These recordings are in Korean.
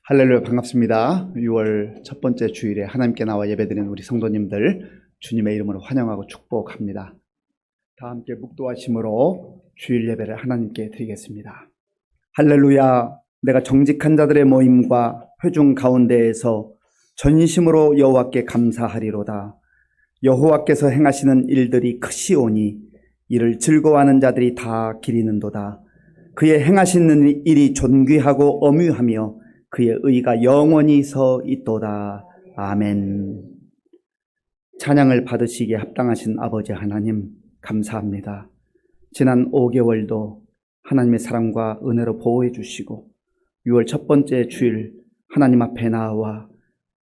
할렐루야, 반갑습니다. 6월 첫 번째 주일에 하나님께 나와 예배드리는 우리 성도님들 주님의 이름으로 환영하고 축복합니다. 다 함께 묵도하심으로 주일 예배를 하나님께 드리겠습니다. 할렐루야, 내가 정직한 자들의 모임과 회중 가운데에서 전심으로 여호와께 감사하리로다. 여호와께서 행하시는 일들이 크시오니 이를 즐거워하는 자들이 다 기리는도다. 그의 행하시는 일이 존귀하고 엄유하며 그의 의가 영원히 서 있도다. 아멘. 찬양을 받으시기에 합당하신 아버지 하나님 감사합니다. 지난 5개월도 하나님의 사랑과 은혜로 보호해 주시고 6월 첫 번째 주일 하나님 앞에 나와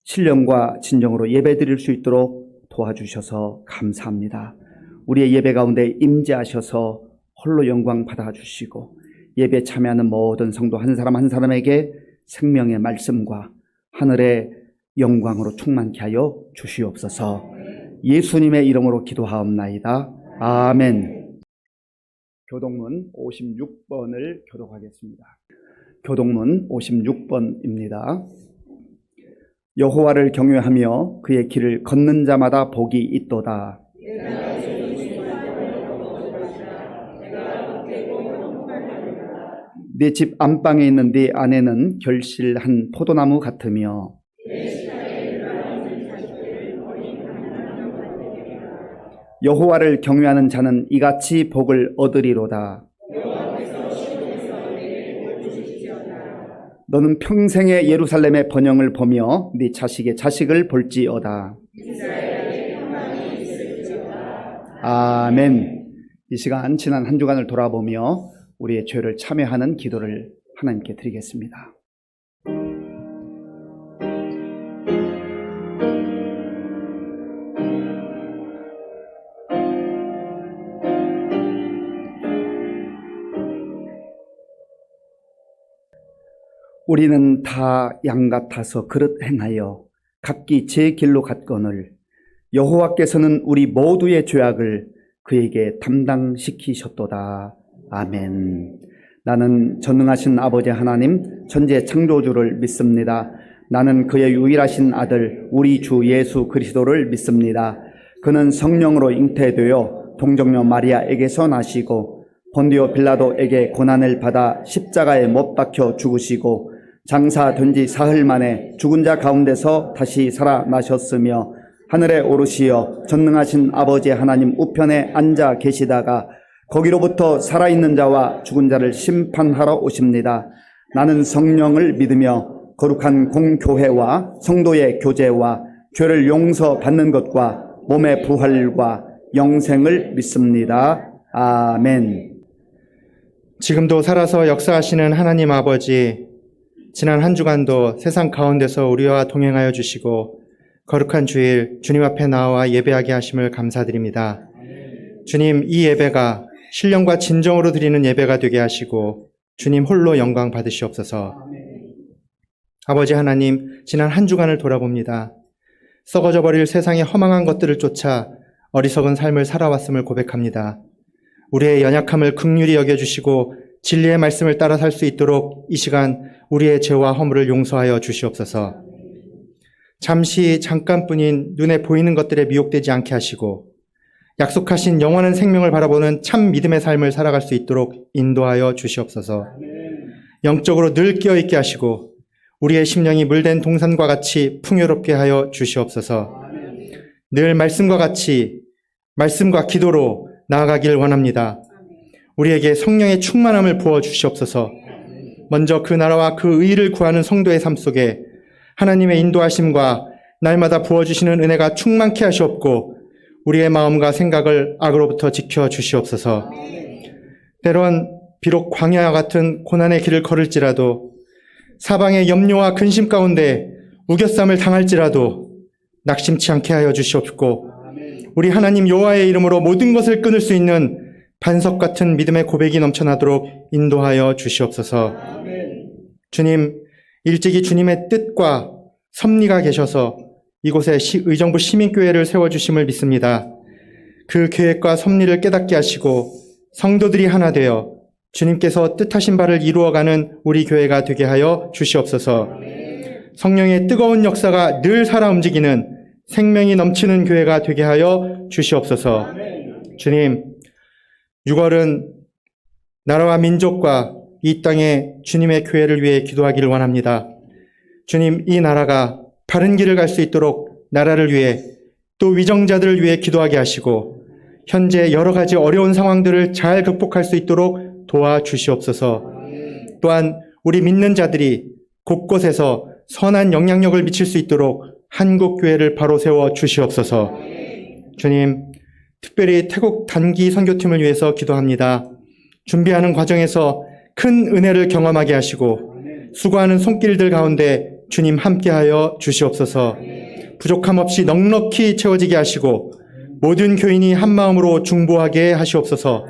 신령과 진정으로 예배 드릴 수 있도록 도와주셔서 감사합니다. 우리의 예배 가운데 임재하셔서 홀로 영광 받아주시고 예배에 참여하는 모든 성도 한 사람 한 사람에게 생명의 말씀과 하늘의 영광으로 충만케 하여 주시옵소서. 예수님의 이름으로 기도하옵나이다. 아멘. 교동문 56번을 교독하겠습니다. 교동문 56번입니다. 여호와를 경외하며 그의 길을 걷는 자마다 복이 있도다. 네 집 안방에 있는 네 아내는 결실한 포도나무 같으며 여호와를 경외하는 자는 이같이 복을 얻으리로다. 너는 평생에 예루살렘의 번영을 보며 네 자식의 자식을 볼지어다. 아멘. 이 시간 지난 한 주간을 돌아보며 우리의 죄를 참회하는 기도를 하나님께 드리겠습니다. 우리는 다 양 같아서 그릇 행하여 각기 제 길로 갔거늘 여호와께서는 우리 모두의 죄악을 그에게 담당시키셨도다. 아멘. 나는 전능하신 아버지 하나님 천지의 창조주를 믿습니다. 나는 그의 유일하신 아들 우리 주 예수 그리스도를 믿습니다. 그는 성령으로 잉태되어 동정녀 마리아에게서 나시고 본디오 빌라도에게 고난을 받아 십자가에 못 박혀 죽으시고 장사된 지 사흘 만에 죽은 자 가운데서 다시 살아나셨으며 하늘에 오르시어 전능하신 아버지 하나님 우편에 앉아 계시다가 거기로부터 살아있는 자와 죽은 자를 심판하러 오십니다. 나는 성령을 믿으며 거룩한 공교회와 성도의 교제와 죄를 용서받는 것과 몸의 부활과 영생을 믿습니다. 아멘. 지금도 살아서 역사하시는 하나님 아버지, 지난 한 주간도 세상 가운데서 우리와 동행하여 주시고 거룩한 주일 주님 앞에 나와 예배하게 하심을 감사드립니다. 주님, 이 예배가 신령과 진정으로 드리는 예배가 되게 하시고 주님 홀로 영광 받으시옵소서. 아버지 하나님, 지난 한 주간을 돌아봅니다. 썩어져 버릴 세상의 허망한 것들을 쫓아 어리석은 삶을 살아왔음을 고백합니다. 우리의 연약함을 긍휼히 여겨주시고 진리의 말씀을 따라 살 수 있도록 이 시간 우리의 죄와 허물을 용서하여 주시옵소서. 잠깐뿐인 눈에 보이는 것들에 미혹되지 않게 하시고 약속하신 영원한 생명을 바라보는 참 믿음의 삶을 살아갈 수 있도록 인도하여 주시옵소서. 영적으로 늘 깨어있게 하시고 우리의 심령이 물된 동산과 같이 풍요롭게 하여 주시옵소서. 늘 말씀과 같이 말씀과 기도로 나아가길 원합니다. 우리에게 성령의 충만함을 부어 주시옵소서. 먼저 그 나라와 그 의를 구하는 성도의 삶 속에 하나님의 인도하심과 날마다 부어주시는 은혜가 충만케 하시옵고 우리의 마음과 생각을 악으로부터 지켜 주시옵소서. 때론 비록 광야와 같은 고난의 길을 걸을지라도 사방의 염려와 근심 가운데 우겨쌈을 당할지라도 낙심치 않게 하여 주시옵고 우리 하나님 여호와의 이름으로 모든 것을 끊을 수 있는 반석 같은 믿음의 고백이 넘쳐나도록 인도하여 주시옵소서. 주님, 일찍이 주님의 뜻과 섭리가 계셔서 이곳에 의정부 시민교회를 세워주심을 믿습니다. 그 계획과 섭리를 깨닫게 하시고 성도들이 하나 되어 주님께서 뜻하신 바를 이루어가는 우리 교회가 되게 하여 주시옵소서. 성령의 뜨거운 역사가 늘 살아 움직이는 생명이 넘치는 교회가 되게 하여 주시옵소서. 주님, 6월은 나라와 민족과 이 땅에 주님의 교회를 위해 기도하기를 원합니다. 주님, 이 나라가 바른 길을 갈 수 있도록 나라를 위해 또 위정자들을 위해 기도하게 하시고 현재 여러 가지 어려운 상황들을 잘 극복할 수 있도록 도와주시옵소서. 또한 우리 믿는 자들이 곳곳에서 선한 영향력을 미칠 수 있도록 한국 교회를 바로 세워 주시옵소서. 주님, 특별히 태국 단기 선교팀을 위해서 기도합니다. 준비하는 과정에서 큰 은혜를 경험하게 하시고 수고하는 손길들 가운데 주님 함께하여 주시옵소서. 부족함 없이 넉넉히 채워지게 하시고 모든 교인이 한마음으로 중보하게 하시옵소서.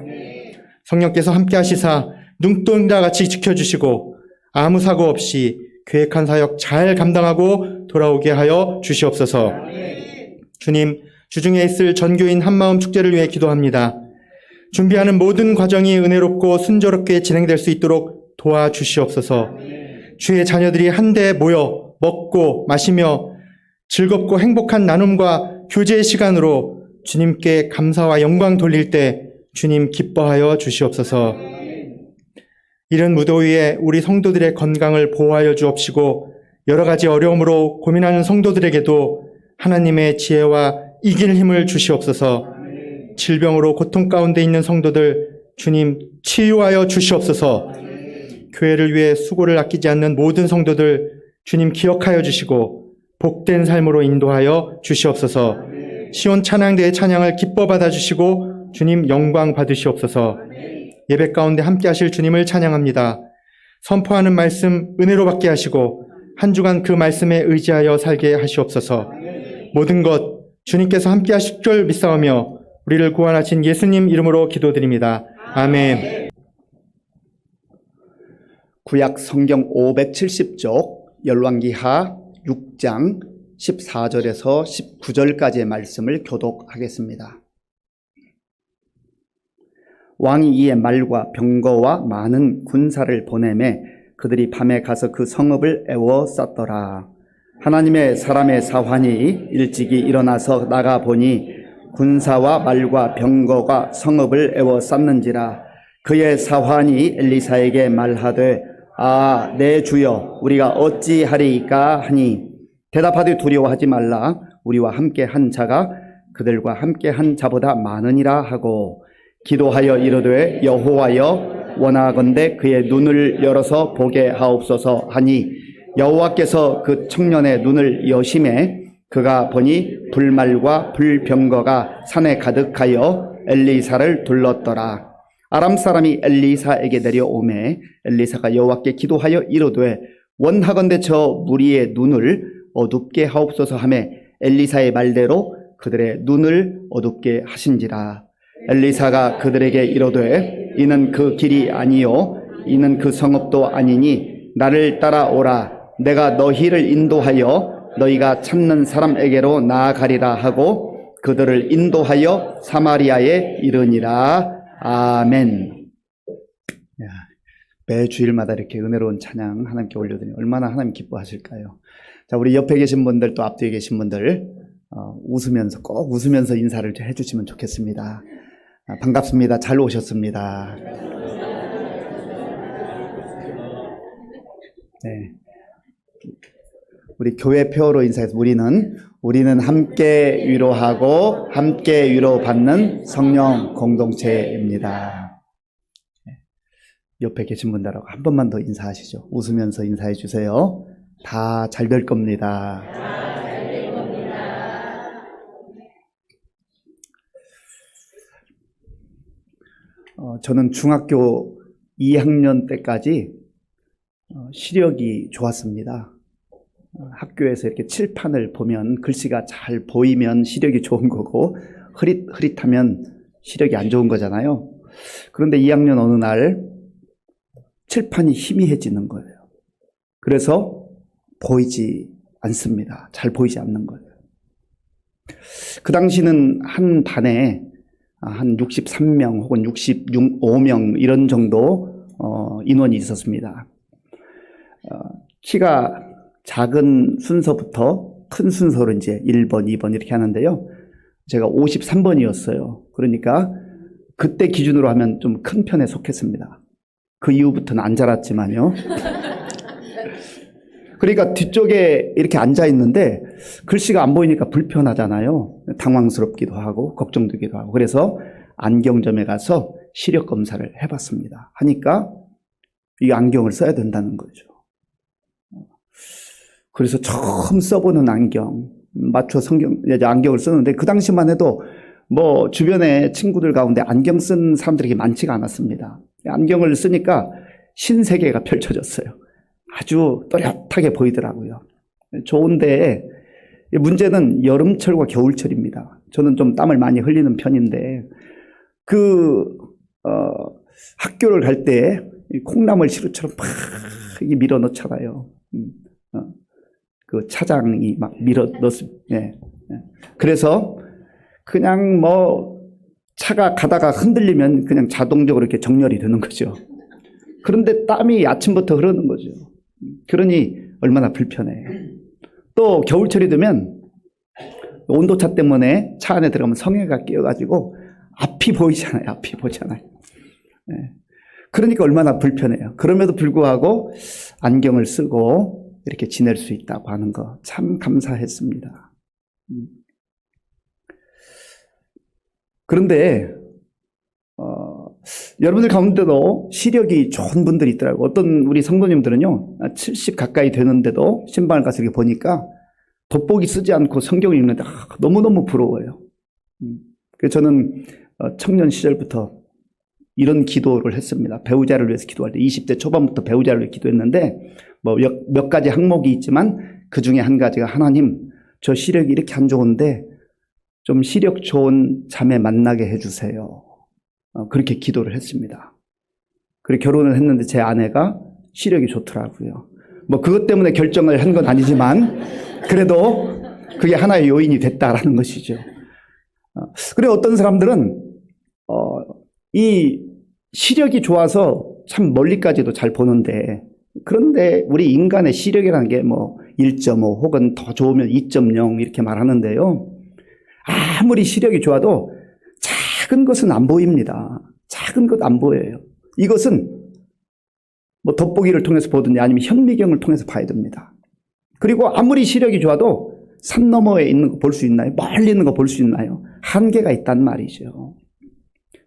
성령께서 함께 하시사 눈동자 같이 지켜주시고 아무 사고 없이 계획한 사역 잘 감당하고 돌아오게 하여 주시옵소서. 주님, 주중에 있을 전교인 한마음 축제를 위해 기도합니다. 준비하는 모든 과정이 은혜롭고 순조롭게 진행될 수 있도록 도와주시옵소서. 주의 자녀들이 한데 모여 먹고 마시며 즐겁고 행복한 나눔과 교제의 시간으로 주님께 감사와 영광 돌릴 때 주님 기뻐하여 주시옵소서. 이런 무더위에 우리 성도들의 건강을 보호하여 주옵시고 여러 가지 어려움으로 고민하는 성도들에게도 하나님의 지혜와 이길 힘을 주시옵소서. 질병으로 고통 가운데 있는 성도들 주님 치유하여 주시옵소서. 교회를 위해 수고를 아끼지 않는 모든 성도들 주님 기억하여 주시고 복된 삶으로 인도하여 주시옵소서. 시온 찬양대의 찬양을 기뻐 받아주시고 주님 영광 받으시옵소서. 예배 가운데 함께 하실 주님을 찬양합니다. 선포하는 말씀 은혜로 받게 하시고 한 주간 그 말씀에 의지하여 살게 하시옵소서. 모든 것 주님께서 함께 하실 줄 믿사오며 우리를 구원하신 예수님 이름으로 기도드립니다. 아멘. 구약 성경 570쪽 열왕기하 6장 14절에서 19절까지의 말씀을 교독하겠습니다. 왕이 이에 말과 병거와 많은 군사를 보내매 그들이 밤에 가서 그 성읍을 에워쌌더라. 하나님의 사람의 사환이 일찍이 일어나서 나가보니 군사와 말과 병거가 성읍을 에워쌌는지라. 그의 사환이 엘리사에게 말하되 아, 내 주여, 우리가 어찌하리이까 하니 대답하되 두려워하지 말라. 우리와 함께 한 자가 그들과 함께 한 자보다 많으니라 하고 기도하여 이르되 여호와여, 원하건대 그의 눈을 열어서 보게 하옵소서 하니 여호와께서 그 청년의 눈을 여심해 그가 보니 불말과 불병거가 산에 가득하여 엘리사를 둘렀더라. 아람 사람이 엘리사에게 내려오매 엘리사가 여호와께 기도하여 이르되 원하건대 저 무리의 눈을 어둡게 하옵소서 하매 엘리사의 말대로 그들의 눈을 어둡게 하신지라. 엘리사가 그들에게 이르되 이는 그 길이 아니요 이는 그 성읍도 아니니 나를 따라오라. 내가 너희를 인도하여 너희가 찾는 사람에게로 나아가리라 하고 그들을 인도하여 사마리아에 이르니라. 아멘. 매 주일마다 이렇게 은혜로운 찬양 하나님께 올려드리니 얼마나 하나님 기뻐하실까요? 자, 우리 옆에 계신 분들 또 앞뒤에 계신 분들 웃으면서 꼭 웃으면서 인사를 해주시면 좋겠습니다. 반갑습니다. 잘 오셨습니다. 네. 우리 교회 표어로 인사해서 우리는 함께 위로하고 함께 위로받는 성령 공동체입니다. 옆에 계신 분들하고 한 번만 더 인사하시죠. 웃으면서 인사해 주세요. 다 잘 될 겁니다. 저는 중학교 2학년 때까지 시력이 좋았습니다. 학교에서 이렇게 칠판을 보면 글씨가 잘 보이면 시력이 좋은 거고 흐릿하면 시력이 안 좋은 거잖아요. 그런데 2학년 어느 날 칠판이 희미해지는 거예요. 그래서 보이지 않습니다. 잘 보이지 않는 거예요. 그 당시는 한 반에 한 63명 혹은 65명 이런 정도 인원이 있었습니다. 키가 작은 순서부터 큰 순서로 이제 1번, 2번 이렇게 하는데요. 제가 53번이었어요. 그러니까 그때 기준으로 하면 좀 큰 편에 속했습니다. 그 이후부터는 안 자랐지만요. 그러니까 뒤쪽에 이렇게 앉아 있는데 글씨가 안 보이니까 불편하잖아요. 당황스럽기도 하고 걱정되기도 하고. 그래서 안경점에 가서 시력 검사를 해봤습니다. 하니까 이 안경을 써야 된다는 거죠. 그래서 처음 써보는 안경, 맞춰 안경을 쓰는데 그 당시만 해도 뭐 주변에 친구들 가운데 안경 쓴 사람들이 많지가 않았습니다. 안경을 쓰니까 신세계가 펼쳐졌어요. 아주 또렷하게 보이더라고요. 좋은데 문제는 여름철과 겨울철입니다. 저는 좀 땀을 많이 흘리는 편인데 학교를 갈 때 콩나물 시루처럼 막 밀어 넣잖아요. 그 차장이 막 밀어 넣습니다. 예. 그래서 그냥 뭐 차가 가다가 흔들리면 그냥 자동적으로 이렇게 정렬이 되는 거죠. 그런데 땀이 아침부터 흐르는 거죠. 그러니 얼마나 불편해. 또 겨울철이 되면 온도차 때문에 차 안에 들어가면 성에가 끼어가지고 앞이 보이잖아요. 앞이 보이잖아요. 네. 그러니까 얼마나 불편해요. 그럼에도 불구하고 안경을 쓰고 이렇게 지낼 수 있다고 하는 거 참 감사했습니다. 그런데 여러분들 가운데도 시력이 좋은 분들이 있더라고요. 어떤 우리 성도님들은요, 70 가까이 되는데도 신방을 가서 이렇게 보니까 돋보기 쓰지 않고 성경을 읽는데 너무너무 부러워요. 그래서 저는 청년 시절부터 이런 기도를 했습니다. 배우자를 위해서 기도할 때 20대 초반부터 배우자를 위해 기도했는데 뭐 몇 가지 항목이 있지만 그 중에 한 가지가 하나님, 저 시력이 이렇게 안 좋은데 좀 시력 좋은 자매 만나게 해주세요. 그렇게 기도를 했습니다. 그리고 결혼을 했는데 제 아내가 시력이 좋더라고요. 뭐 그것 때문에 결정을 한 건 아니지만 그래도 그게 하나의 요인이 됐다라는 것이죠. 그리고 어떤 사람들은 이 시력이 좋아서 참 멀리까지도 잘 보는데 그런데 우리 인간의 시력이라는 게 뭐 1.5 혹은 더 좋으면 2.0 이렇게 말하는데요. 아무리 시력이 좋아도 작은 것은 안 보입니다. 작은 것 안 보여요. 이것은 뭐 돋보기를 통해서 보든지 아니면 현미경을 통해서 봐야 됩니다. 그리고 아무리 시력이 좋아도 산 너머에 있는 거 볼 수 있나요? 멀리 있는 거 볼 수 있나요? 한계가 있단 말이죠.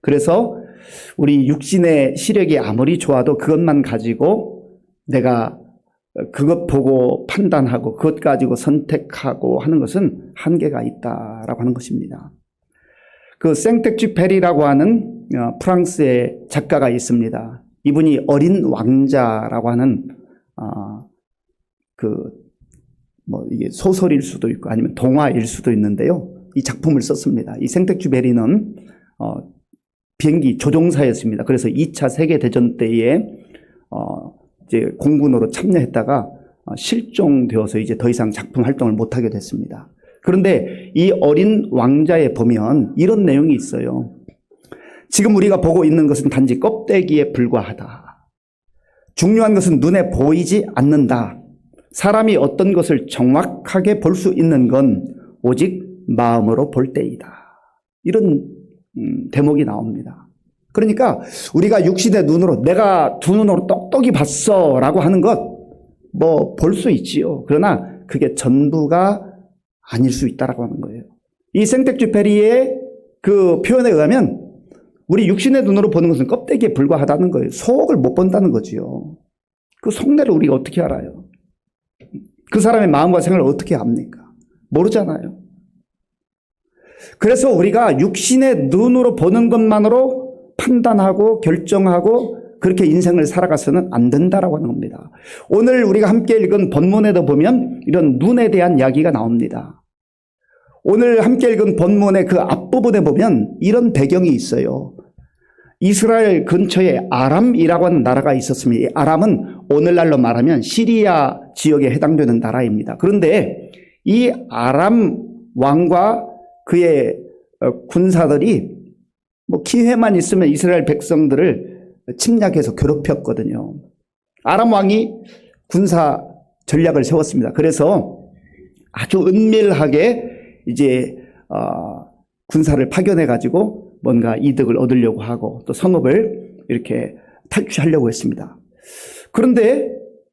그래서 우리 육신의 시력이 아무리 좋아도 그것만 가지고 내가 그것 보고 판단하고 그것 가지고 선택하고 하는 것은 한계가 있다라고 하는 것입니다. 그 생텍쥐페리라고 하는 프랑스의 작가가 있습니다. 이분이 어린 왕자라고 하는 이게 소설일 수도 있고 아니면 동화일 수도 있는데요. 이 작품을 썼습니다. 이 생텍쥐페리는 비행기 조종사였습니다. 그래서 2차 세계대전 때에 이제 공군으로 참여했다가 실종되어서 이제 더 이상 작품 활동을 못하게 됐습니다. 그런데 이 어린 왕자에 보면 이런 내용이 있어요. 지금 우리가 보고 있는 것은 단지 껍데기에 불과하다. 중요한 것은 눈에 보이지 않는다. 사람이 어떤 것을 정확하게 볼 수 있는 건 오직 마음으로 볼 때이다. 이런 대목이 나옵니다. 그러니까 우리가 육신의 눈으로 내가 두 눈으로 똑똑히 봤어 라고 하는 것 뭐 볼 수 있지요. 그러나 그게 전부가 아닐 수 있다라고 하는 거예요. 이 생텍쥐페리의 그 표현에 의하면 우리 육신의 눈으로 보는 것은 껍데기에 불과하다는 거예요. 속을 못 본다는 거지요. 그 속내를 우리가 어떻게 알아요? 그 사람의 마음과 생각을 어떻게 압니까? 모르잖아요. 그래서 우리가 육신의 눈으로 보는 것만으로 판단하고 결정하고 그렇게 인생을 살아가서는 안 된다라고 하는 겁니다. 오늘 우리가 함께 읽은 본문에도 보면 이런 눈에 대한 이야기가 나옵니다. 오늘 함께 읽은 본문의 그 앞부분에 보면 이런 배경이 있어요. 이스라엘 근처에 아람이라고 하는 나라가 있었습니다. 이 아람은 오늘날로 말하면 시리아 지역에 해당되는 나라입니다. 그런데 이 아람 왕과 그의 군사들이 뭐 기회만 있으면 이스라엘 백성들을 침략해서 괴롭혔거든요. 아람 왕이 군사 전략을 세웠습니다. 그래서 아주 은밀하게 이제 군사를 파견해 가지고 뭔가 이득을 얻으려고 하고 또 성읍을 이렇게 탈취하려고 했습니다. 그런데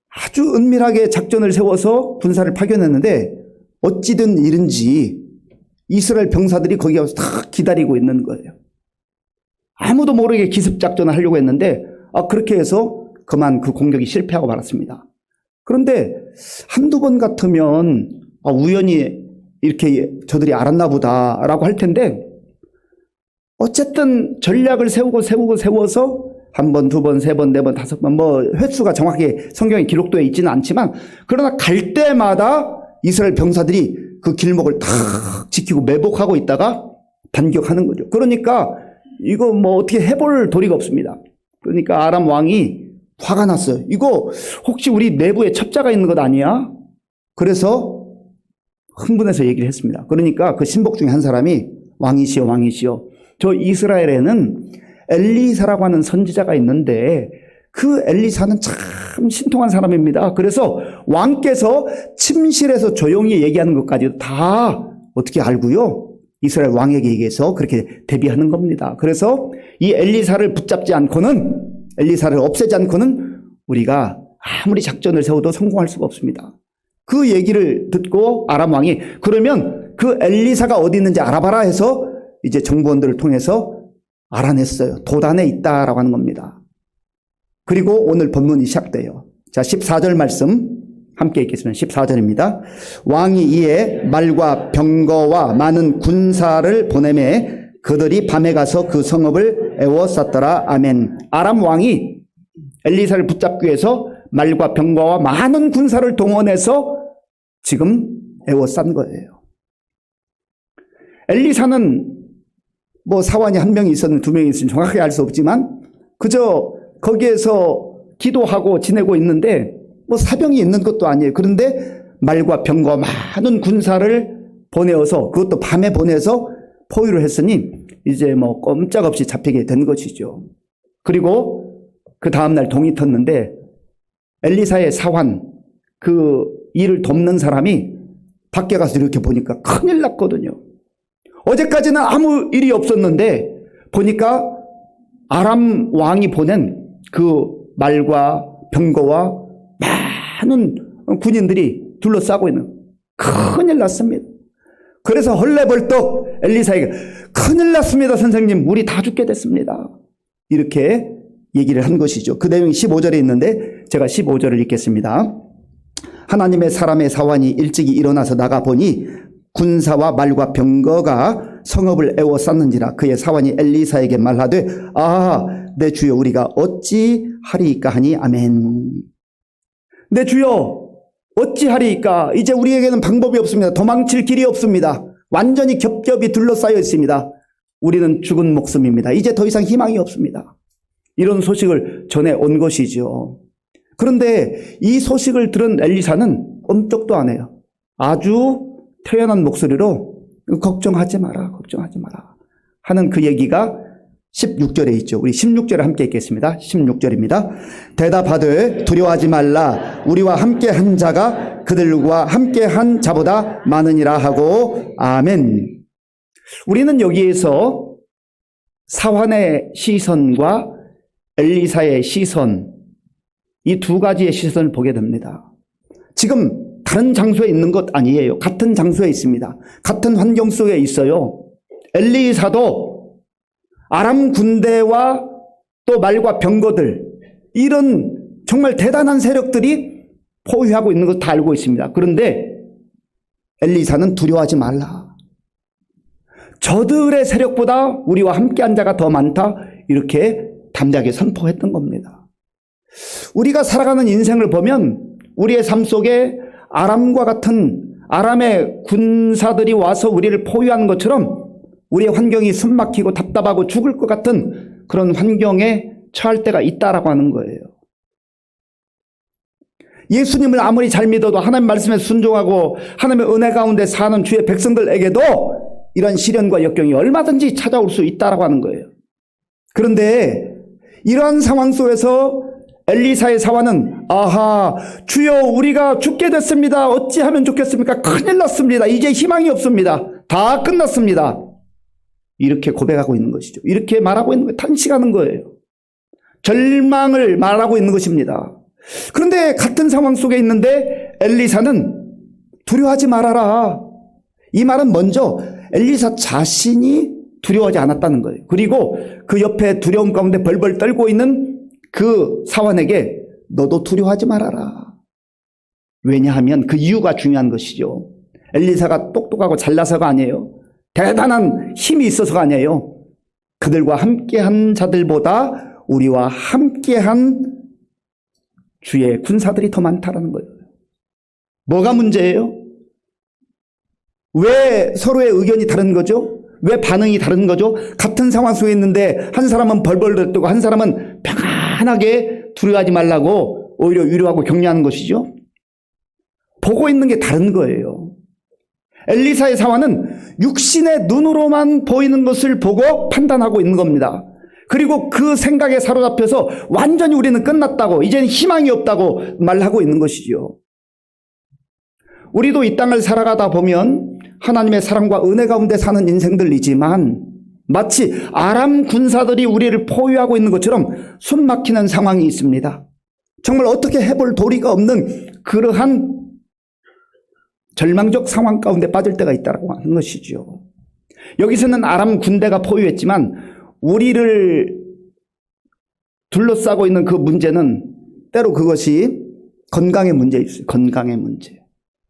아주 은밀하게 작전을 세워서 군사를 파견했는데 어찌된 일인지 이스라엘 병사들이 거기 가서 다 기다리고 있는 거예요. 아무도 모르게 기습작전을 하려고 했는데 그렇게 해서 그만 그 공격이 실패하고 말았습니다. 그런데 한두 번 같으면 우연히 이렇게 저들이 알았나 보다라고 할 텐데 어쨌든 전략을 세워서 한 번, 두 번, 세 번, 네 번, 다섯 번 횟수가 정확히 성경에 기록되어 있지는 않지만 그러나 갈 때마다 이스라엘 병사들이 그 길목을 탁 지키고 매복하고 있다가 반격하는 거죠. 그러니까 이거 어떻게 해볼 도리가 없습니다. 그러니까 아람 왕이 화가 났어요. 이거 혹시 우리 내부에 첩자가 있는 것 아니야? 그래서 흥분해서 얘기를 했습니다. 그러니까 그 신복 중에 한 사람이 왕이시여 저 이스라엘에는 엘리사라고 하는 선지자가 있는데 그 엘리사는 참 신통한 사람입니다. 그래서 왕께서 침실에서 조용히 얘기하는 것까지도 다 어떻게 알고요? 이스라엘 왕에게 얘기해서 그렇게 대비하는 겁니다. 그래서 이 엘리사를 없애지 않고는 우리가 아무리 작전을 세워도 성공할 수가 없습니다. 그 얘기를 듣고 아람 왕이 그러면 그 엘리사가 어디 있는지 알아봐라 해서 이제 정보원들을 통해서 알아냈어요. 도단에 있다라고 하는 겁니다. 그리고 오늘 본문이 시작돼요. 자, 14절 말씀 함께 읽겠습니다. 14절입니다. 왕이 이에 말과 병거와 많은 군사를 보내매 그들이 밤에 가서 그 성읍을 에워쌌더라. 아멘. 아람 왕이 엘리사를 붙잡기 위해서 말과 병거와 많은 군사를 동원해서 지금 에워싼 거예요. 엘리사는 사원이 한 명이 있었는지 두 명이 있었는지 정확하게 알 수 없지만 그저 거기에서 기도하고 지내고 있는데 사병이 있는 것도 아니에요. 그런데 말과 병과 많은 군사를 보내어서 그것도 밤에 보내서 포위를 했으니 이제 꼼짝없이 잡히게 된 것이죠. 그리고 그 다음날 동이 텄는데 엘리사의 사환 그 일을 돕는 사람이 밖에 가서 이렇게 보니까 큰일 났거든요. 어제까지는 아무 일이 없었는데 보니까 아람 왕이 보낸 그 말과 병거와 많은 군인들이 둘러싸고 있는 큰일 났습니다. 그래서 헐레벌떡 엘리사에게 큰일 났습니다 선생님, 우리 다 죽게 됐습니다. 이렇게 얘기를 한 것이죠. 그 내용이 15절에 있는데 제가 15절을 읽겠습니다. 하나님의 사람의 사환이 일찍이 일어나서 나가보니 군사와 말과 병거가 성읍을 에워쌌는지라. 그의 사환이 엘리사에게 말하되 내 주여 우리가 어찌하리이까 하니. 아멘. 내 주여 어찌하리이까. 이제 우리에게는 방법이 없습니다. 도망칠 길이 없습니다. 완전히 겹겹이 둘러싸여 있습니다. 우리는 죽은 목숨입니다. 이제 더 이상 희망이 없습니다. 이런 소식을 전해온 것이죠. 그런데 이 소식을 들은 엘리사는 꼼짝도 안 해요. 아주 태연한 목소리로 걱정하지 마라 하는 그 얘기가 16절에 있죠. 우리 16절을 함께 읽겠습니다. 16절입니다. 대답하되 두려워하지 말라. 우리와 함께한 자가 그들과 함께한 자보다 많으니라 하고. 아멘. 우리는 여기에서 사환의 시선과 엘리사의 시선, 이 두 가지의 시선을 보게 됩니다. 지금 다른 장소에 있는 것 아니에요. 같은 장소에 있습니다. 같은 환경 속에 있어요. 엘리사도 아람 군대와 또 말과 병거들, 이런 정말 대단한 세력들이 포위하고 있는 것 다 알고 있습니다. 그런데 엘리사는 두려워하지 말라. 저들의 세력보다 우리와 함께한 자가 더 많다. 이렇게 담대하게 선포했던 겁니다. 우리가 살아가는 인생을 보면 우리의 삶 속에 아람과 같은 아람의 군사들이 와서 우리를 포위하는 것처럼 우리의 환경이 숨막히고 답답하고 죽을 것 같은 그런 환경에 처할 때가 있다라고 하는 거예요. 예수님을 아무리 잘 믿어도 하나님 말씀에 순종하고 하나님의 은혜 가운데 사는 주의 백성들에게도 이런 시련과 역경이 얼마든지 찾아올 수 있다라고 하는 거예요. 그런데 이러한 상황 속에서 엘리사의 사환은 아하, 주여, 우리가 죽게 됐습니다. 어찌하면 좋겠습니까? 큰일 났습니다. 이제 희망이 없습니다. 다 끝났습니다. 이렇게 고백하고 있는 것이죠. 이렇게 말하고 있는 거예요. 탄식하는 거예요. 절망을 말하고 있는 것입니다. 그런데 같은 상황 속에 있는데 엘리사는 두려워하지 말아라. 이 말은 먼저 엘리사 자신이 두려워하지 않았다는 거예요. 그리고 그 옆에 두려움 가운데 벌벌 떨고 있는 그 사환에게 너도 두려워하지 말아라. 왜냐하면 그 이유가 중요한 것이죠. 엘리사가 똑똑하고 잘나서가 아니에요. 대단한 힘이 있어서가 아니에요. 그들과 함께한 자들보다 우리와 함께한 주의 군사들이 더 많다라는 거예요. 뭐가 문제예요? 왜 서로의 의견이 다른 거죠? 왜 반응이 다른 거죠? 같은 상황 속에 있는데 한 사람은 벌벌 떨고 한 사람은 평안하게 두려워하지 말라고 오히려 위로하고 격려하는 것이죠. 보고 있는 게 다른 거예요. 엘리사의 사환은 육신의 눈으로만 보이는 것을 보고 판단하고 있는 겁니다. 그리고 그 생각에 사로잡혀서 완전히 우리는 끝났다고, 이제는 희망이 없다고 말하고 있는 것이죠. 우리도 이 땅을 살아가다 보면 하나님의 사랑과 은혜 가운데 사는 인생들이지만 마치 아람 군사들이 우리를 포위하고 있는 것처럼 숨 막히는 상황이 있습니다. 정말 어떻게 해볼 도리가 없는 그러한 절망적 상황 가운데 빠질 때가 있다고 하는 것이죠. 여기서는 아람 군대가 포위했지만 우리를 둘러싸고 있는 그 문제는 때로 그것이 건강의 문제일 수 있어요. 건강의 문제.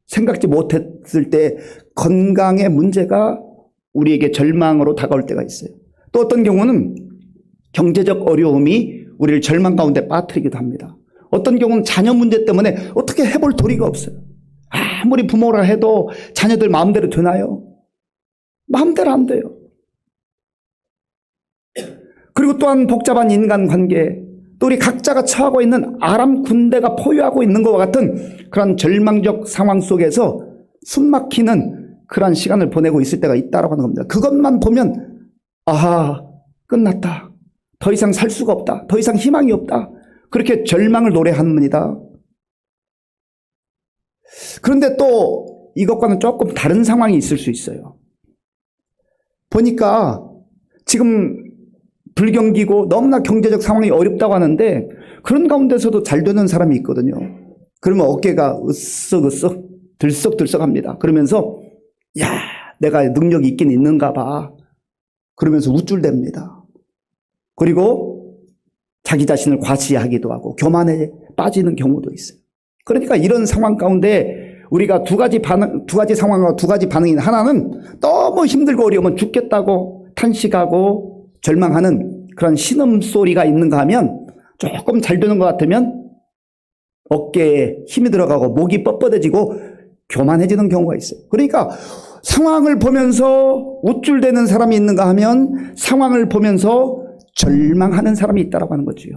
생각지 못했을 때 건강의 문제가 우리에게 절망으로 다가올 때가 있어요. 또 어떤 경우는 경제적 어려움이 우리를 절망 가운데 빠뜨리기도 합니다. 어떤 경우는 자녀 문제 때문에 어떻게 해볼 도리가 없어요. 아무리 부모라 해도 자녀들 마음대로 되나요? 마음대로 안 돼요. 그리고 또한 복잡한 인간관계, 또 우리 각자가 처하고 있는 아람 군대가 포위하고 있는 것과 같은 그런 절망적 상황 속에서 숨막히는 그런 시간을 보내고 있을 때가 있다고 하는 겁니다. 그것만 보면 아하, 끝났다. 더 이상 살 수가 없다. 더 이상 희망이 없다. 그렇게 절망을 노래합니다. 그런데 또 이것과는 조금 다른 상황이 있을 수 있어요. 보니까 지금 불경기고 너무나 경제적 상황이 어렵다고 하는데 그런 가운데서도 잘 되는 사람이 있거든요. 그러면 어깨가 으쓱으쓱 들썩들썩합니다. 그러면서 야, 내가 능력이 있긴 있는가 봐. 그러면서 우쭐댑니다. 그리고 자기 자신을 과시하기도 하고 교만에 빠지는 경우도 있어요. 그러니까 이런 상황 가운데 우리가 두 가지 상황과 두 가지 반응이, 하나는 너무 힘들고 어려우면 죽겠다고 탄식하고 절망하는 그런 신음소리가 있는가 하면 조금 잘 되는 것 같으면 어깨에 힘이 들어가고 목이 뻣뻣해지고 교만해지는 경우가 있어요. 그러니까 상황을 보면서 우쭐대는 사람이 있는가 하면 상황을 보면서 절망하는 사람이 있다고 하는 거죠.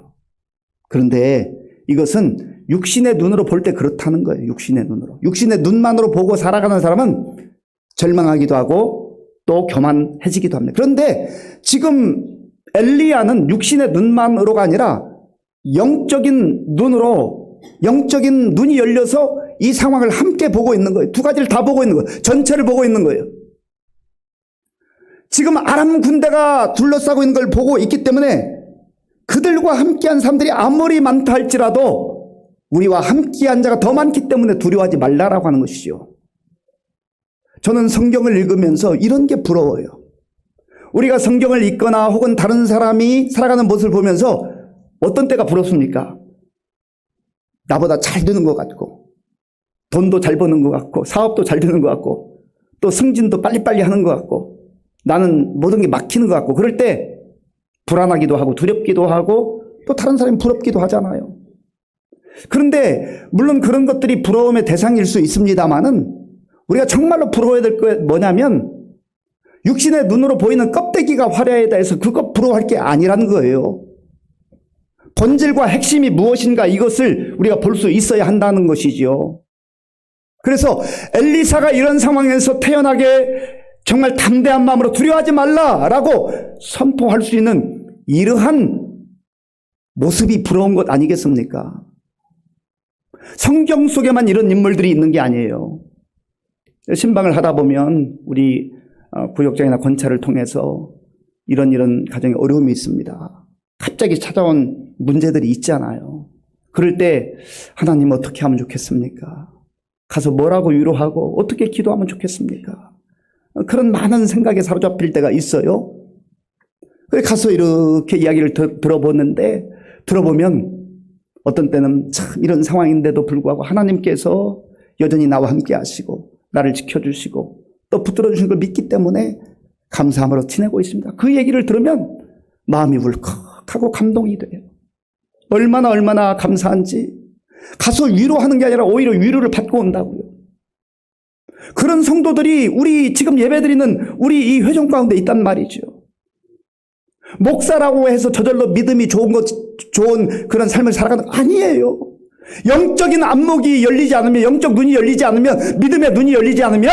그런데 이것은 육신의 눈으로 볼 때 그렇다는 거예요. 육신의 눈으로. 육신의 눈만으로 보고 살아가는 사람은 절망하기도 하고 또 교만해지기도 합니다. 그런데 지금 엘리야는 육신의 눈만으로가 아니라 영적인 눈으로, 영적인 눈이 열려서 이 상황을 함께 보고 있는 거예요. 두 가지를 다 보고 있는 거예요. 전체를 보고 있는 거예요. 지금 아람 군대가 둘러싸고 있는 걸 보고 있기 때문에 그들과 함께한 사람들이 아무리 많다 할지라도 우리와 함께한 자가 더 많기 때문에 두려워하지 말라라고 하는 것이죠. 저는 성경을 읽으면서 이런 게 부러워요. 우리가 성경을 읽거나 혹은 다른 사람이 살아가는 모습을 보면서 어떤 때가 부럽습니까? 나보다 잘 되는 것 같고, 돈도 잘 버는 것 같고, 사업도 잘 되는 것 같고, 또 승진도 빨리빨리 하는 것 같고, 나는 모든 게 막히는 것 같고, 그럴 때 불안하기도 하고 두렵기도 하고 또 다른 사람이 부럽기도 하잖아요. 그런데 물론 그런 것들이 부러움의 대상일 수 있습니다만은 우리가 정말로 부러워야 될 게 뭐냐면 육신의 눈으로 보이는 껍데기가 화려해야 해서 그것 부러워할 게 아니라는 거예요. 본질과 핵심이 무엇인가 이것을 우리가 볼 수 있어야 한다는 것이죠. 그래서 엘리사가 이런 상황에서 태어나게 정말 담대한 마음으로 두려워하지 말라라고 선포할 수 있는 이러한 모습이 부러운 것 아니겠습니까? 성경 속에만 이런 인물들이 있는 게 아니에요. 신방을 하다 보면 우리 구역장이나 권찰을 통해서 이런 가정에 어려움이 있습니다. 갑자기 찾아온 문제들이 있잖아요. 그럴 때 하나님 어떻게 하면 좋겠습니까? 가서 뭐라고 위로하고 어떻게 기도하면 좋겠습니까? 그런 많은 생각에 사로잡힐 때가 있어요. 그래서 가서 이렇게 이야기를 들어보는데 들어보면 어떤 때는 참 이런 상황인데도 불구하고 하나님께서 여전히 나와 함께 하시고 나를 지켜주시고 또 붙들어 주신 걸 믿기 때문에 감사함으로 지내고 있습니다. 그 얘기를 들으면 마음이 울컥하고 감동이 돼요. 얼마나 감사한지 가서 위로하는 게 아니라 오히려 위로를 받고 온다고요. 그런 성도들이 우리 지금 예배드리는 우리 이 회종 가운데 있단 말이죠. 목사라고 해서 저절로 믿음이 좋은 그런 삶을 살아가는 거 아니에요. 영적인 안목이 열리지 않으면, 영적 눈이 열리지 않으면, 믿음의 눈이 열리지 않으면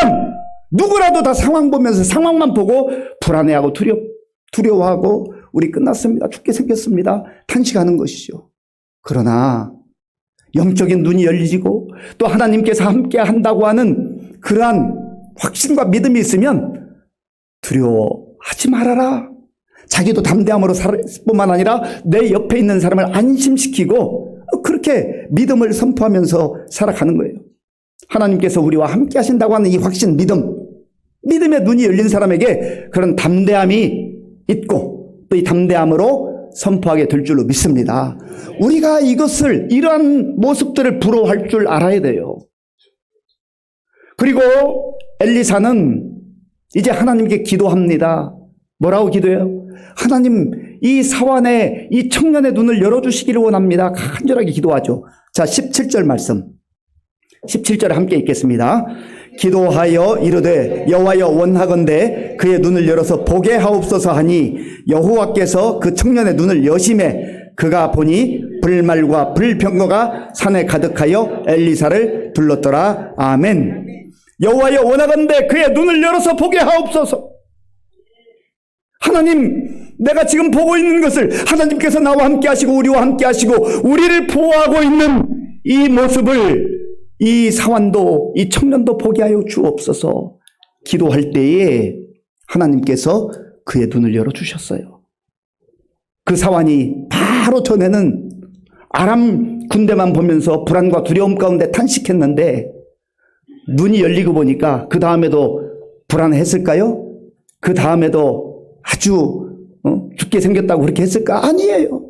누구라도 다 상황 보면서 상황만 보고 불안해하고 두려워하고 우리 끝났습니다. 죽게 생겼습니다. 탄식하는 것이죠. 그러나 영적인 눈이 열리고 또 하나님께서 함께 한다고 하는 그러한 확신과 믿음이 있으면 두려워하지 말아라. 자기도 담대함으로 살 뿐만 아니라 내 옆에 있는 사람을 안심시키고 그렇게 믿음을 선포하면서 살아가는 거예요. 하나님께서 우리와 함께 하신다고 하는 이 확신, 믿음의 눈이 열린 사람에게 그런 담대함이 있고 또 이 담대함으로 선포하게 될 줄로 믿습니다. 우리가 이러한 모습들을 부러워할 줄 알아야 돼요. 그리고 엘리사는 이제 하나님께 기도합니다. 뭐라고 기도해요? 하나님, 이 사환의 이 청년의 눈을 열어주시기를 원합니다. 간절하게 기도하죠. 자, 17절 말씀. 17절에 함께 읽겠습니다. 기도하여 이르되 여호와여 원하건대 그의 눈을 열어서 보게 하옵소서 하니 여호와께서 그 청년의 눈을 여심해 그가 보니 불말과 불병거가 산에 가득하여 엘리사를 둘렀더라. 아멘. 여호와여 원하건대 그의 눈을 열어서 보게 하옵소서. 하나님, 내가 지금 보고 있는 것을 하나님께서 나와 함께 하시고 우리와 함께 하시고 우리를 보호하고 있는 이 모습을 이 사환도 이 청년도 보게 하여 주옵소서. 기도할 때에 하나님께서 그의 눈을 열어주셨어요. 그 사환이 바로 전에는 아람 군대만 보면서 불안과 두려움 가운데 탄식했는데 눈이 열리고 보니까 그 다음에도 불안했을까요? 그 다음에도 아주 죽게 생겼다고 그렇게 했을까? 아니에요.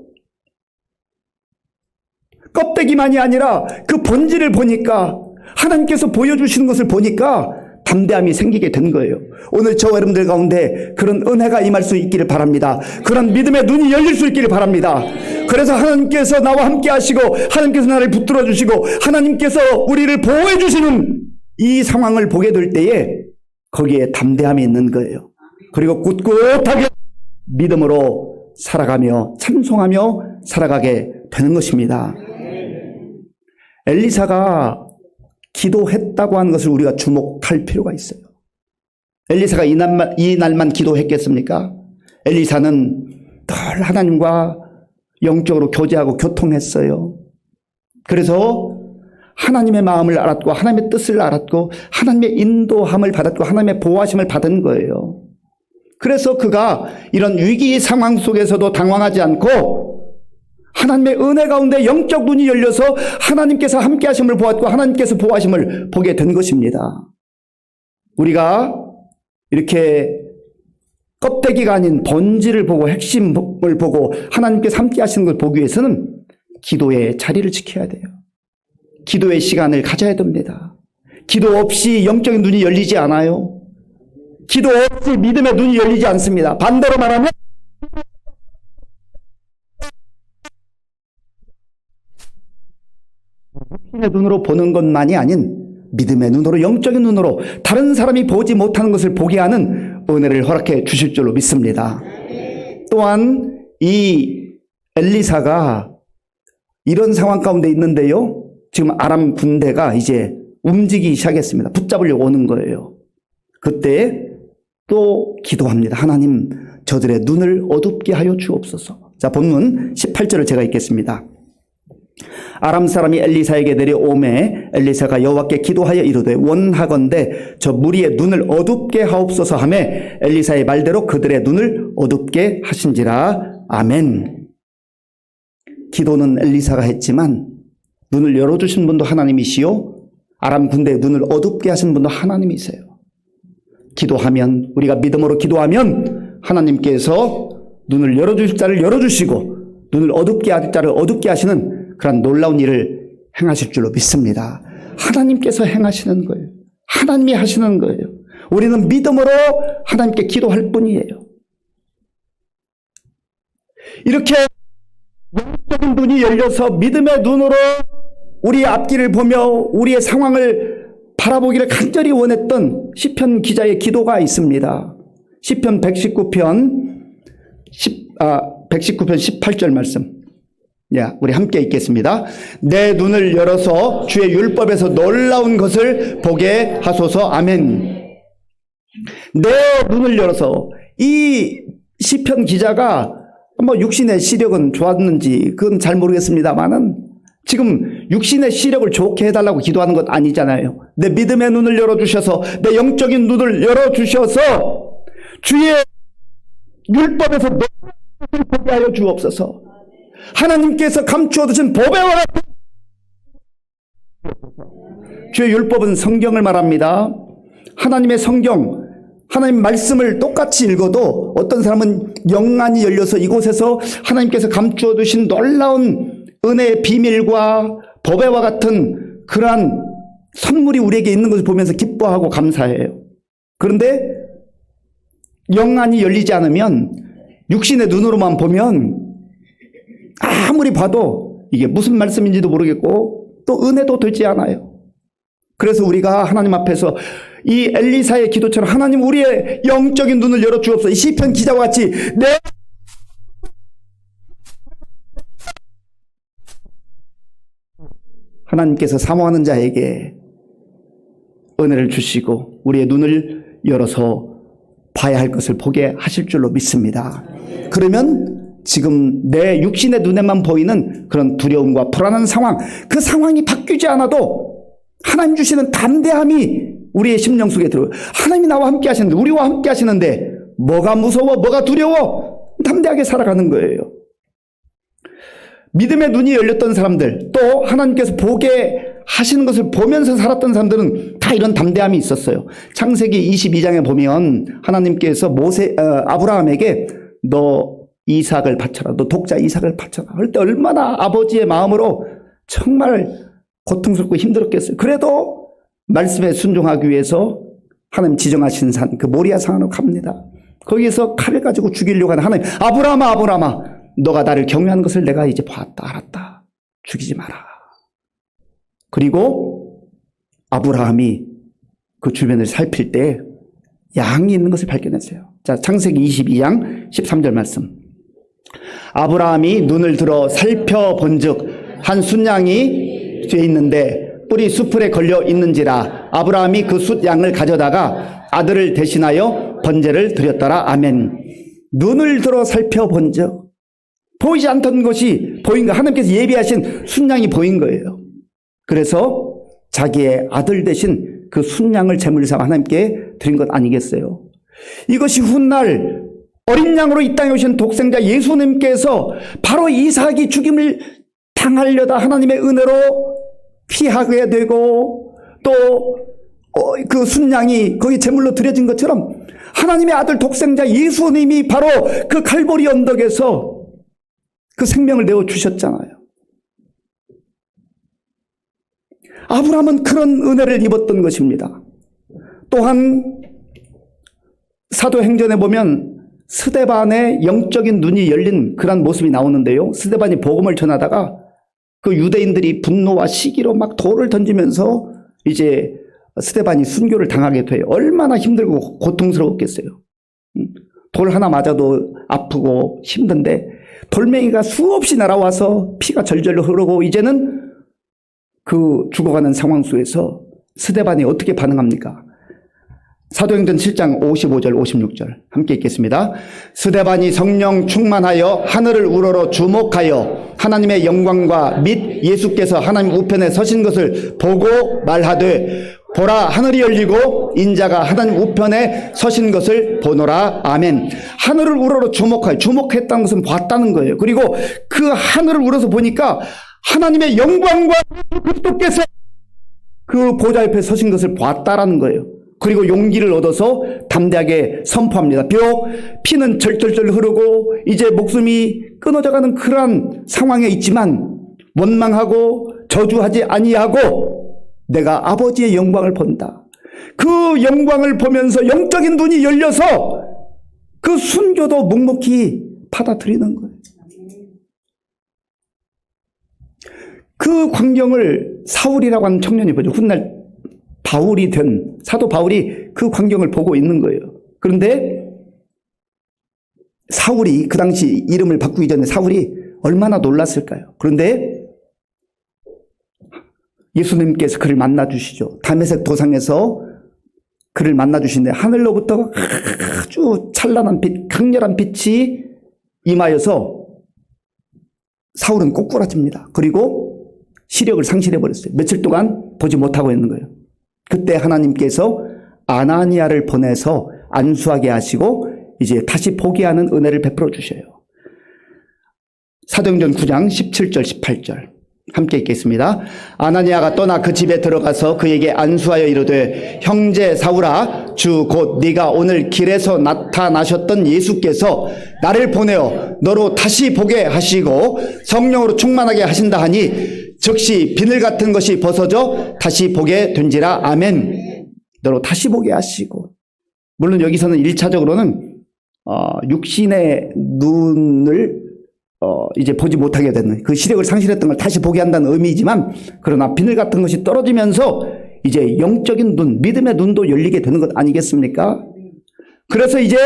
껍데기만이 아니라 그 본질을 보니까 하나님께서 보여주시는 것을 보니까 담대함이 생기게 된 거예요. 오늘 저 여러분들 가운데 그런 은혜가 임할 수 있기를 바랍니다. 그런 믿음의 눈이 열릴 수 있기를 바랍니다. 그래서 하나님께서 나와 함께 하시고 하나님께서 나를 붙들어 주시고 하나님께서 우리를 보호해 주시는 이 상황을 보게 될 때에 거기에 담대함이 있는 거예요. 그리고 꿋꿋하게 믿음으로 살아가며 찬송하며 살아가게 되는 것입니다. 엘리사가 기도했다고 하는 것을 우리가 주목할 필요가 있어요. 엘리사가 이 날만 기도했겠습니까? 엘리사는 늘 하나님과 영적으로 교제하고 교통했어요. 그래서 하나님의 마음을 알았고 하나님의 뜻을 알았고 하나님의 인도함을 받았고 하나님의 보호하심을 받은 거예요. 그래서 그가 이런 위기 상황 속에서도 당황하지 않고 하나님의 은혜 가운데 영적 눈이 열려서 하나님께서 함께 하심을 보았고 하나님께서 보호하심을 보게 된 것입니다. 우리가 이렇게 껍데기가 아닌 본질을 보고 핵심을 보고 하나님께서 함께 하시는 걸 보기 위해서는 기도의 자리를 지켜야 돼요. 기도의 시간을 가져야 됩니다. 기도 없이 영적인 눈이 열리지 않아요. 기도 없이 믿음의 눈이 열리지 않습니다. 반대로 말하면 육신의 눈으로 보는 것만이 아닌 믿음의 눈으로 영적인 눈으로 다른 사람이 보지 못하는 것을 보게 하는 은혜를 허락해 주실 줄로 믿습니다. 또한 이 엘리사가 이런 상황 가운데 있는데요. 지금 아람 군대가 이제 움직이기 시작했습니다. 붙잡으려고 오는 거예요. 그때 또 기도합니다. 하나님, 저들의 눈을 어둡게 하여 주옵소서. 자, 본문 18절을 제가 읽겠습니다. 아람 사람이 엘리사에게 내려오매 엘리사가 여호와께 기도하여 이르되 원하건대 저 무리의 눈을 어둡게 하옵소서 하매 엘리사의 말대로 그들의 눈을 어둡게 하신지라. 아멘. 기도는 엘리사가 했지만 눈을 열어주신 분도 하나님이시요 아람 군대의 눈을 어둡게 하신 분도 하나님이세요. 기도하면, 우리가 믿음으로 기도하면 하나님께서 눈을 열어주실 자를 열어주시고 눈을 어둡게 하실 자를 어둡게 하시는 그런 놀라운 일을 행하실 줄로 믿습니다. 하나님께서 행하시는 거예요. 하나님이 하시는 거예요. 우리는 믿음으로 하나님께 기도할 뿐이에요. 이렇게 영적인 눈이 열려서 믿음의 눈으로 우리의 앞길을 보며 우리의 상황을 바라보기를 간절히 원했던 시편 기자의 기도가 있습니다. 시편 119편 18절 말씀. 우리 함께 읽겠습니다. 내 눈을 열어서 주의 율법에서 놀라운 것을 보게 하소서. 아멘. 내 눈을 열어서, 이 시편 기자가 뭐 육신의 시력은 좋았는지 그건 잘 모르겠습니다만은 지금 육신의 시력을 좋게 해달라고 기도하는 것 아니잖아요. 내 믿음의 눈을 열어주셔서, 내 영적인 눈을 열어주셔서 주의 율법에서 놀라운 것을 보게 하여 주옵소서. 하나님께서 감추어 두신 보배와 같은 주의 율법은 성경을 말합니다. 하나님의 성경, 하나님 말씀을 똑같이 읽어도 어떤 사람은 영안이 열려서 이곳에서 하나님께서 감추어 두신 놀라운 은혜의 비밀과 보배와 같은 그러한 선물이 우리에게 있는 것을 보면서 기뻐하고 감사해요. 그런데 영안이 열리지 않으면, 육신의 눈으로만 보면 아무리 봐도 이게 무슨 말씀인지도 모르겠고 또 은혜도 되지 않아요. 그래서 우리가 하나님 앞에서 이 엘리사의 기도처럼 하나님 우리의 영적인 눈을 열어주옵소서. 이 시편 기자와 같이 내 하나님께서 사모하는 자에게 은혜를 주시고 우리의 눈을 열어서 봐야 할 것을 보게 하실 줄로 믿습니다. 그러면 지금 내 육신의 눈에만 보이는 그런 두려움과 불안한 상황, 그 상황이 바뀌지 않아도 하나님 주시는 담대함이 우리의 심령 속에 들어요. 하나님이 나와 함께 하시는데, 우리와 함께 하시는데 뭐가 무서워, 뭐가 두려워? 담대하게 살아가는 거예요. 믿음의 눈이 열렸던 사람들, 또 하나님께서 보게 하시는 것을 보면서 살았던 사람들은 다 이런 담대함이 있었어요. 창세기 22장에 보면 하나님께서 아브라함에게 너 이삭을 바쳐라, 너 독자 이삭을 바쳐라 할 때 얼마나 아버지의 마음으로 정말 고통스럽고 힘들었겠어요. 그래도 말씀에 순종하기 위해서 하나님 지정하신 산, 그 모리아 산으로 갑니다. 거기에서 칼을 가지고 죽이려고 하는 하나님, 아브라함아 아브라함아 너가 나를 경외하는 것을 내가 이제 봤다, 알았다. 죽이지 마라. 그리고 아브라함이 그 주변을 살필 때 양이 있는 것을 발견했어요. 자, 창세기 22장 13절 말씀. 아브라함이 눈을 들어 살펴본즉 한 숫양이 뒤에 있는데 뿔이 수풀에 걸려 있는지라. 아브라함이 그 숫양을 가져다가 아들을 대신하여 번제를 드렸더라. 아멘. 눈을 들어 살펴본즉 보이지 않던 것이 보인 거, 하나님께서 예비하신 숫양이 보인 거예요. 그래서 자기의 아들 대신 그 순양을 제물 삼아 하나님께 드린 것 아니겠어요? 이것이 훗날 어린 양으로 이 땅에 오신 독생자 예수님께서 바로 이삭이 죽임을 당하려다 하나님의 은혜로 피하게 되고 또 그 순양이 거기 제물로 드려진 것처럼 하나님의 아들 독생자 예수님이 바로 그 칼보리 언덕에서 그 생명을 내어 주셨잖아요. 아브라함은 그런 은혜를 입었던 것입니다. 또한 사도행전에 보면 스데반의 영적인 눈이 열린 그런 모습이 나오는데요. 스데반이 복음을 전하다가 그 유대인들이 분노와 시기로 막 돌을 던지면서 이제 스데반이 순교를 당하게 돼요. 얼마나 힘들고 고통스러웠겠어요. 돌 하나 맞아도 아프고 힘든데 돌멩이가 수없이 날아와서 피가 절절 흐르고 이제는 그 죽어가는 상황 속에서 스데반이 어떻게 반응합니까? 사도행전 7장 55절 56절 함께 읽겠습니다. 스데반이 성령 충만하여 하늘을 우러러 주목하여 하나님의 영광과 및 예수께서 하나님 우편에 서신 것을 보고 말하되 보라 하늘이 열리고 인자가 하나님 우편에 서신 것을 보노라. 아멘. 하늘을 우러러 주목하여, 주목했다는 것은 봤다는 거예요. 그리고 그 하늘을 우러서 보니까 하나님의 영광과 그리스도께서 그 보좌 옆에 서신 것을 봤다라는 거예요. 그리고 용기를 얻어서 담대하게 선포합니다. 비록 피는 절절절 흐르고 이제 목숨이 끊어져가는 그러한 상황에 있지만 원망하고 저주하지 아니하고 내가 아버지의 영광을 본다. 그 영광을 보면서 영적인 눈이 열려서 그 순교도 묵묵히 받아들이는 거예요. 그 광경을 사울이라고 하는 청년이 보죠. 훗날 바울이 된 사도 바울이 그 광경을 보고 있는 거예요. 그런데 사울이 그 당시 이름을 바꾸기 전에 사울이 얼마나 놀랐을까요? 그런데 예수님께서 그를 만나 주시죠. 다메섹 도상에서 그를 만나 주시는데 하늘로부터 아주 찬란한 빛, 강렬한 빛이 임하여서 사울은 꼬꾸라집니다. 그리고 시력을 상실해 버렸어요. 며칠 동안 보지 못하고 있는 거예요. 그때 하나님께서 아나니아를 보내서 안수하게 하시고 이제 다시 보게 하는 은혜를 베풀어 주셔요. 사도행전 9장 17절 18절 함께 읽겠습니다. 아나니아가 떠나 그 집에 들어가서 그에게 안수하여 이르되 형제 사울아 주 곧 네가 오늘 길에서 나타나셨던 예수께서 나를 보내어 너로 다시 보게 하시고 성령으로 충만하게 하신다 하니 즉시 비늘 같은 것이 벗어져 다시 보게 된지라. 아멘. 너로 다시 보게 하시고, 물론 여기서는 1차적으로는 육신의 눈을 이제 보지 못하게 되는 그 시력을 상실했던 걸 다시 보게 한다는 의미이지만, 그러나 비늘 같은 것이 떨어지면서 이제 영적인 눈, 믿음의 눈도 열리게 되는 것 아니겠습니까? 그래서 이제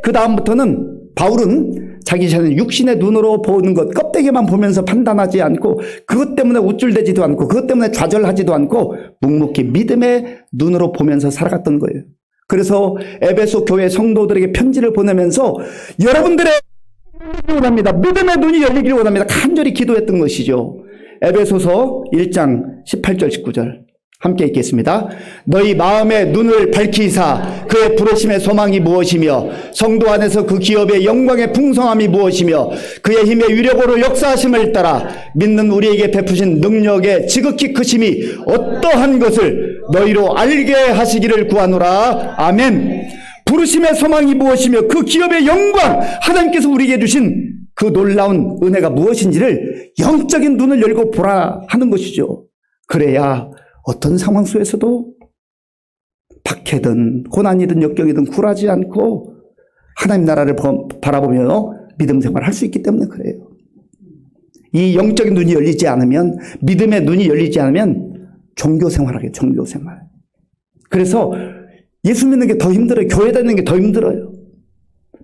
그 다음부터는 바울은 자기 자신을 육신의 눈으로 보는 것, 껍데기만 보면서 판단하지 않고 그것 때문에 우쭐대지도 않고 그것 때문에 좌절하지도 않고 묵묵히 믿음의 눈으로 보면서 살아갔던 거예요. 그래서 에베소 교회 성도들에게 편지를 보내면서 여러분들의 원합니다. 믿음의 눈이 열리기를 원합니다. 간절히 기도했던 것이죠. 에베소서 1장 18절 19절 함께 읽겠습니다. 너희 마음의 눈을 밝히사 그의 부르심의 소망이 무엇이며 성도 안에서 그 기업의 영광의 풍성함이 무엇이며 그의 힘의 위력으로 역사하심을 따라 믿는 우리에게 베푸신 능력의 지극히 크심이 어떠한 것을 너희로 알게 하시기를 구하노라. 아멘. 부르심의 소망이 무엇이며 그 기업의 영광, 하나님께서 우리에게 주신 그 놀라운 은혜가 무엇인지를 영적인 눈을 열고 보라 하는 것이죠. 그래야 어떤 상황 속에서도 박해든 고난이든 역경이든 굴하지 않고 하나님 나라를 바라보며 믿음 생활을 할 수 있기 때문에 그래요. 이 영적인 눈이 열리지 않으면, 믿음의 눈이 열리지 않으면 종교 생활하게, 종교 생활. 그래서 예수 믿는 게 더 힘들어요. 교회 다니는 게 더 힘들어요.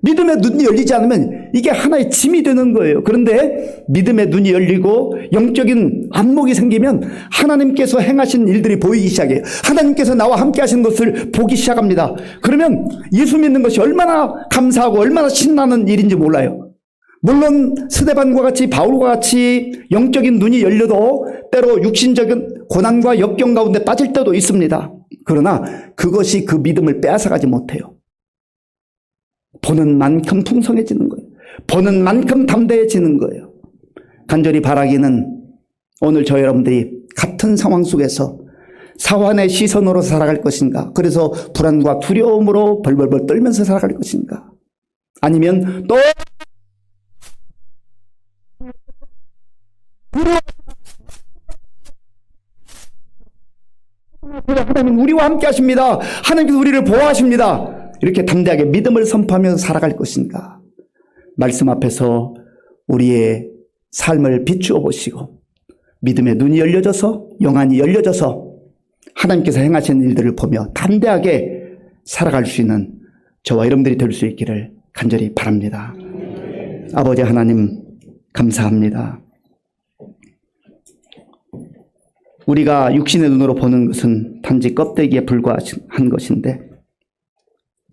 믿음의 눈이 열리지 않으면 이게 하나의 짐이 되는 거예요. 그런데 믿음의 눈이 열리고 영적인 안목이 생기면 하나님께서 행하신 일들이 보이기 시작해요. 하나님께서 나와 함께 하신 것을 보기 시작합니다. 그러면 예수 믿는 것이 얼마나 감사하고 얼마나 신나는 일인지 몰라요. 물론 스데반과 같이 바울과 같이 영적인 눈이 열려도 때로 육신적인 고난과 역경 가운데 빠질 때도 있습니다. 그러나 그것이 그 믿음을 빼앗아가지 못해요. 보는 만큼 풍성해지는 거예요. 보는 만큼 담대해지는 거예요. 간절히 바라기는 오늘 저 여러분들이 같은 상황 속에서 사환의 시선으로 살아갈 것인가? 그래서 불안과 두려움으로 벌벌벌 떨면서 살아갈 것인가? 아니면 또 하나님 우리와 함께 하십니다. 하나님께서 우리를 보호하십니다. 이렇게 담대하게 믿음을 선포하면서 살아갈 것인가? 말씀 앞에서 우리의 삶을 비추어 보시고 믿음의 눈이 열려져서 영안이 열려져서 하나님께서 행하신 일들을 보며 담대하게 살아갈 수 있는 저와 여러분들이 될 수 있기를 간절히 바랍니다. 아버지 하나님 감사합니다. 우리가 육신의 눈으로 보는 것은 단지 껍데기에 불과한 것인데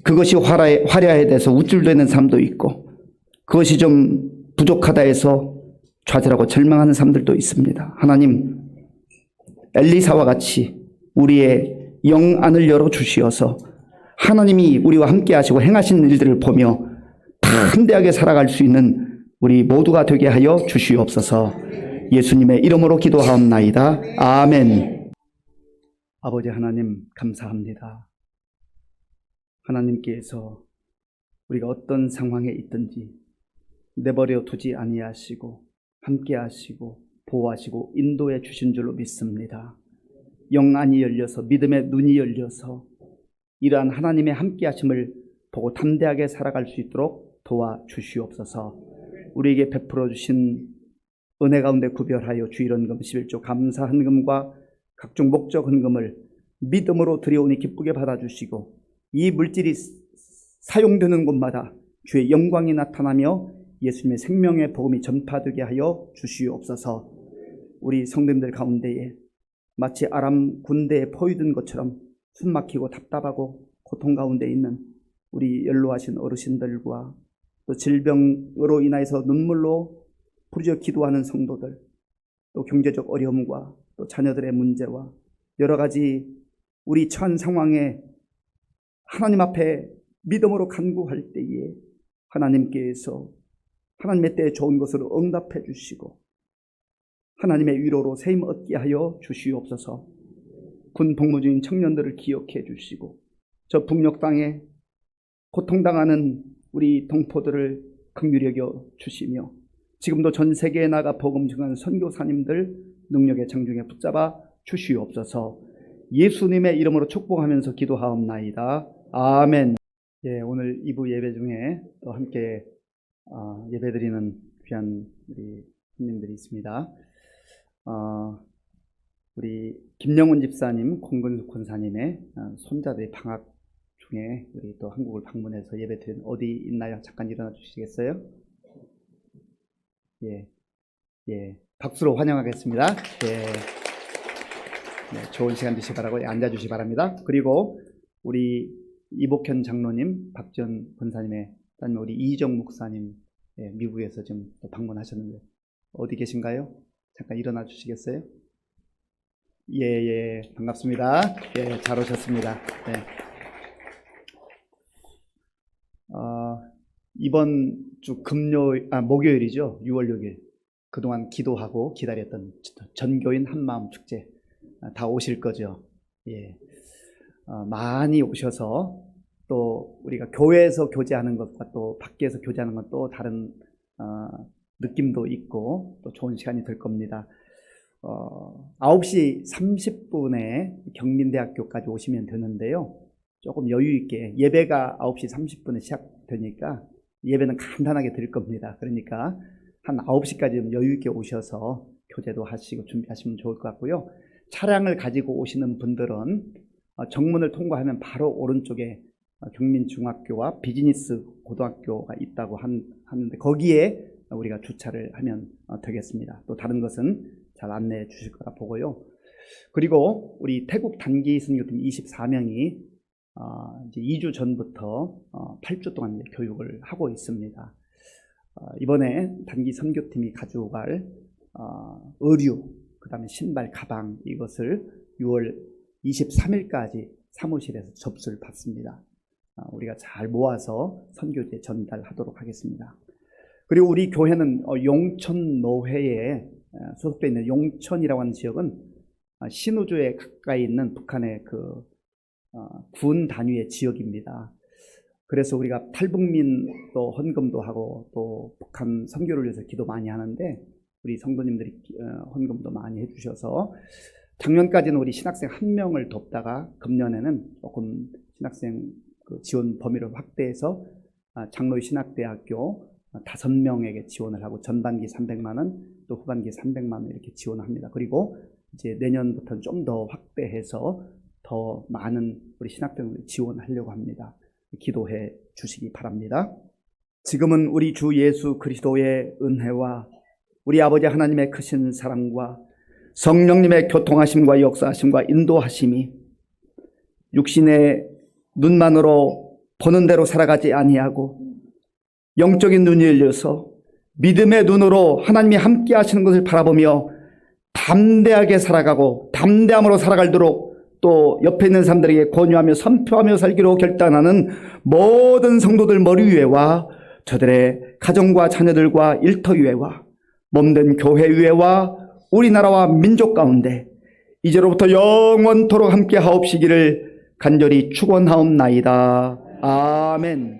그것이 화려해돼서 우쭐대는 사람도 있고, 그것이 좀 부족하다 해서 좌절하고 절망하는 사람들도 있습니다. 하나님, 엘리사와 같이 우리의 영안을 열어주시어서 하나님이 우리와 함께 하시고 행하신 일들을 보며 담대하게 살아갈 수 있는 우리 모두가 되게 하여 주시옵소서. 예수님의 이름으로 기도하옵나이다. 아멘. 아버지 하나님, 감사합니다. 하나님께서 우리가 어떤 상황에 있든지 내버려 두지 아니하시고 함께 하시고 보호하시고 인도해 주신 줄로 믿습니다. 영안이 열려서, 믿음의 눈이 열려서 이러한 하나님의 함께 하심을 보고 담대하게 살아갈 수 있도록 도와주시옵소서. 우리에게 베풀어 주신 은혜 가운데 구별하여 주일헌금 11조 감사 헌금과 각종 목적 헌금을 믿음으로 드려오니 기쁘게 받아주시고, 이 물질이 사용되는 곳마다 주의 영광이 나타나며 예수님의 생명의 복음이 전파되게 하여 주시옵소서. 우리 성도님들 가운데에 마치 아람 군대에 포위된 것처럼 숨막히고 답답하고 고통 가운데 있는 우리 연로하신 어르신들과 또 질병으로 인하여서 눈물로 부르짖어 기도하는 성도들, 또 경제적 어려움과 또 자녀들의 문제와 여러 가지 우리 처한 상황에 하나님 앞에 믿음으로 간구할 때에 하나님께서 하나님의 때에 좋은 것으로 응답해 주시고 하나님의 위로로 세임 얻게 하여 주시옵소서. 군 복무 중인 청년들을 기억해 주시고 저 북녘 땅에 고통당하는 우리 동포들을 긍휼히 여겨 주시며 지금도 전 세계에 나가 복음 증하는 선교사님들 능력의 장중에 붙잡아 주시옵소서. 예수님의 이름으로 축복하면서 기도하옵나이다. 아멘. 예, 오늘 2부 예배 중에 또 함께 예배드리는 귀한 우리 손님들이 있습니다. 우리 김영훈 집사님, 공근숙 권사님의 손자들이 방학 중에 우리 또 한국을 방문해서 예배드린 어디 있나요? 잠깐 일어나 주시겠어요? 예, 박수로 환영하겠습니다. 예, 네, 좋은 시간 되시기 바라고 앉아주시기 바랍니다. 그리고 우리 이복현 장로님, 박전 권사님의 따님 우리 이정 목사님, 예, 미국에서 지금 또 방문하셨는데 어디 계신가요? 잠깐 일어나 주시겠어요? 예, 반갑습니다. 예, 잘 오셨습니다. 네. 이번 주 목요일이죠. 6월 6일. 그동안 기도하고 기다렸던 전교인 한마음 축제 다 오실 거죠. 예. 많이 오셔서 또 우리가 교회에서 교제하는 것과 또 밖에서 교제하는 건 또 다른 느낌도 있고 또 좋은 시간이 될 겁니다. 9시 30분에 경민대학교까지 오시면 되는데요. 조금 여유 있게 예배가 9시 30분에 시작되니까 예배는 간단하게 드릴 겁니다. 그러니까 한 9시까지 여유 있게 오셔서 교제도 하시고 준비하시면 좋을 것 같고요. 차량을 가지고 오시는 분들은 정문을 통과하면 바로 오른쪽에 경민중학교와 비즈니스 고등학교가 있다고 하는데 거기에 우리가 주차를 하면 되겠습니다. 또 다른 것은 잘 안내해 주실 거라 보고요. 그리고 우리 태국 단기 선교팀 24명이 이제 2주 전부터 8주 동안 이제 교육을 하고 있습니다. 이번에 단기 선교팀이 가져갈 의류, 그 다음에 신발, 가방 이것을 6월 23일까지 사무실에서 접수를 받습니다. 우리가 잘 모아서 선교지에 전달하도록 하겠습니다. 그리고 우리 교회는 용천노회에 소속되어 있는 용천이라고 하는 지역은 신우주에 가까이 있는 북한의 군 단위의 지역입니다. 그래서 우리가 탈북민 또 헌금도 하고 또 북한 선교를 위해서 기도 많이 하는데 우리 성도님들이 헌금도 많이 해주셔서 작년까지는 우리 신학생 1명을 돕다가 금년에는 조금 신학생 지원 범위를 확대해서 장로의 신학대학교 5명에게 지원을 하고 전반기 300만 원, 또 후반기 300만 원 이렇게 지원합니다. 그리고 이제 내년부터는 좀 더 확대해서 더 많은 우리 신학생을 지원하려고 합니다. 기도해 주시기 바랍니다. 지금은 우리 주 예수 그리스도의 은혜와 우리 아버지 하나님의 크신 사랑과 성령님의 교통하심과 역사하심과 인도하심이 육신의 눈만으로 보는 대로 살아가지 아니하고 영적인 눈이 열려서 믿음의 눈으로 하나님이 함께 하시는 것을 바라보며 담대하게 살아가고 담대함으로 살아가도록 또 옆에 있는 사람들에게 권유하며 선포하며 살기로 결단하는 모든 성도들 머리 위에와 저들의 가정과 자녀들과 일터 위에와 몸된 교회 위에와 우리나라와 민족 가운데 이제로부터 영원토록 함께 하옵시기를 간절히 축원하옵나이다. 아멘.